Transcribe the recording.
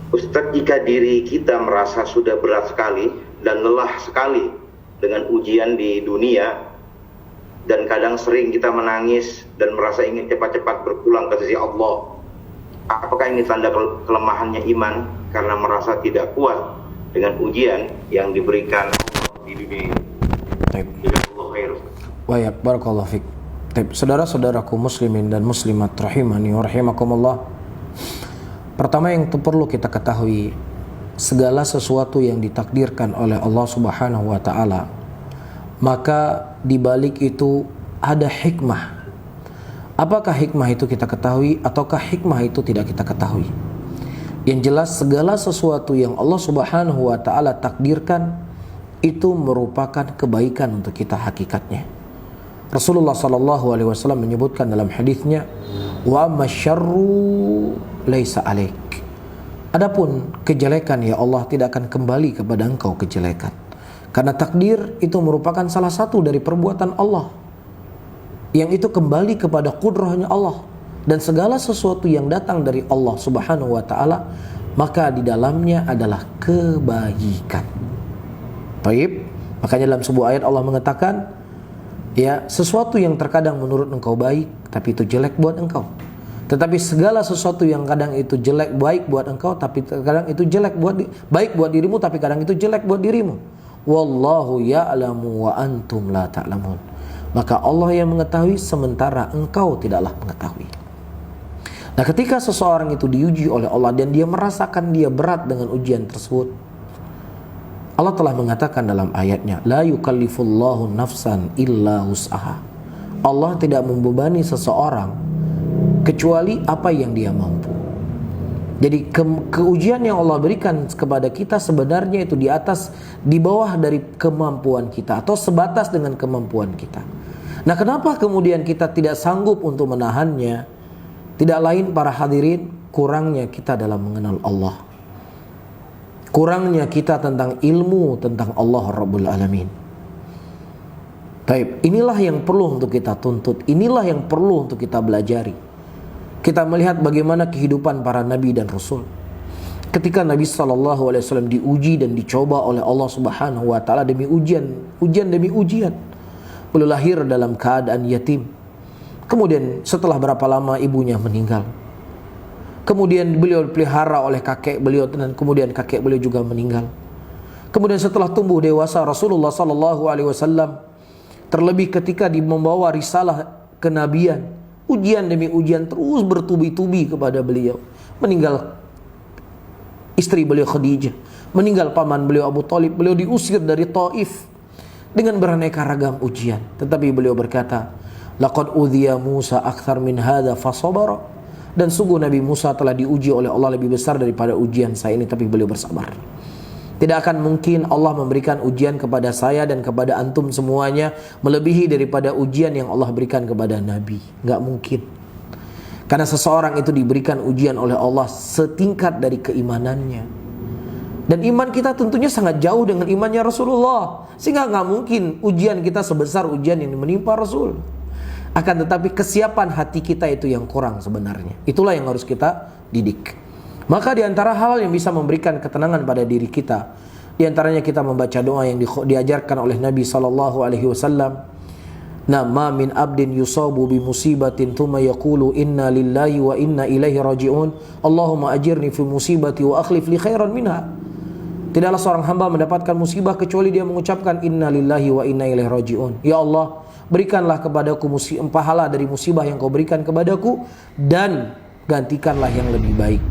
Ustadz, jika diri kita merasa sudah berat sekali dan lelah sekali dengan ujian di dunia, dan kadang sering kita menangis dan merasa ingin cepat-cepat berpulang ke sisi Allah, apakah ini tanda kelemahannya iman karena merasa tidak kuat dengan ujian yang diberikan Allah di dunia ini? Jazakallahu khair. Wa ya barakallahu fik. Saudara-saudaraku muslimin dan muslimat rahimani wa rahimakumullah. Pertama yang perlu kita ketahui, segala sesuatu yang ditakdirkan oleh Allah Subhanahu wa taala, maka di balik itu ada hikmah. Apakah hikmah itu kita ketahui ataukah hikmah itu tidak kita ketahui? Yang jelas segala sesuatu yang Allah Subhanahu wa taala takdirkan itu merupakan kebaikan untuk kita hakikatnya. Rasulullah sallallahu alaihi wasallam menyebutkan dalam hadisnya, wa masyarru laisa alaik. Adapun kejelekan ya Allah tidak akan kembali kepada engkau kejelekan. Karena takdir itu merupakan salah satu dari perbuatan Allah, yang itu kembali kepada kudrahnya Allah. Dan segala sesuatu yang datang dari Allah Subhanahu wa ta'ala, maka di dalamnya adalah kebaikan. Baik, makanya dalam sebuah ayat Allah mengatakan, ya, sesuatu yang terkadang menurut engkau baik, tapi itu jelek buat engkau. Tetapi segala sesuatu yang kadang itu jelek baik buat engkau, tapi kadang itu baik buat dirimu, tapi kadang itu jelek buat dirimu. Wallahu ya'lamu wa antum la ta'lamun. Maka Allah yang mengetahui sementara engkau tidaklah mengetahui. Nah, ketika seseorang itu diuji oleh Allah dan dia merasakan dia berat dengan ujian tersebut, Allah telah mengatakan dalam ayatnya, la yukallifullahu nafsan illa wus'aha. Allah tidak membebani seseorang kecuali apa yang dia mampu. Jadi keujian yang Allah berikan kepada kita sebenarnya itu di bawah dari kemampuan kita atau sebatas dengan kemampuan kita. Nah, kenapa kemudian kita tidak sanggup untuk menahannya? Tidak lain para hadirin, kurangnya kita dalam mengenal Allah. Kurangnya kita tentang ilmu tentang Allah Rabbul Alamin. Baik, inilah yang perlu untuk kita tuntut, inilah yang perlu untuk kita belajari. Kita melihat bagaimana kehidupan para nabi dan rasul. Ketika Nabi SAW diuji dan dicoba oleh Allah Subhanahu wa taala demi ujian demi ujian. Beliau lahir dalam keadaan yatim. Kemudian setelah berapa lama ibunya meninggal. Kemudian beliau dipelihara oleh kakek beliau dan kemudian kakek beliau juga meninggal. Kemudian setelah tumbuh dewasa, Rasulullah SAW terlebih ketika membawa risalah kenabian, ujian demi ujian terus bertubi-tubi kepada beliau. Meninggal istri beliau Khadijah, meninggal paman beliau Abu Thalib, beliau diusir dari Taif dengan beraneka ragam ujian. Tetapi beliau berkata, laqad udhiya Musa akthar min hadza fasabara. Dan sungguh Nabi Musa telah diuji oleh Allah lebih besar daripada ujian saya ini, tapi beliau bersabar. Tidak akan mungkin Allah memberikan ujian kepada saya dan kepada antum semuanya melebihi daripada ujian yang Allah berikan kepada Nabi. Nggak mungkin. Karena seseorang itu diberikan ujian oleh Allah setingkat dari keimanannya. Dan iman kita tentunya sangat jauh dengan imannya Rasulullah. Sehingga nggak mungkin ujian kita sebesar ujian yang menimpa Rasul. Akan tetapi kesiapan hati kita itu yang kurang sebenarnya. Itulah yang harus kita didik. Maka di antara hal yang bisa memberikan ketenangan pada diri kita, di antaranya kita membaca doa yang diajarkan oleh Nabi SAW. Ma min abdin yusabu bi musibatin thumma yaqulu inna lillahi wa inna ilaihi raji'un. Allahumma ajirni fi musibati wa akhlif li khairan minha. Tidaklah seorang hamba mendapatkan musibah kecuali dia mengucapkan inna lillahi wa inna ilaihi raji'un. Ya Allah, berikanlah kepadaku pahala dari musibah yang kau berikan kepadaku dan gantikanlah yang lebih baik.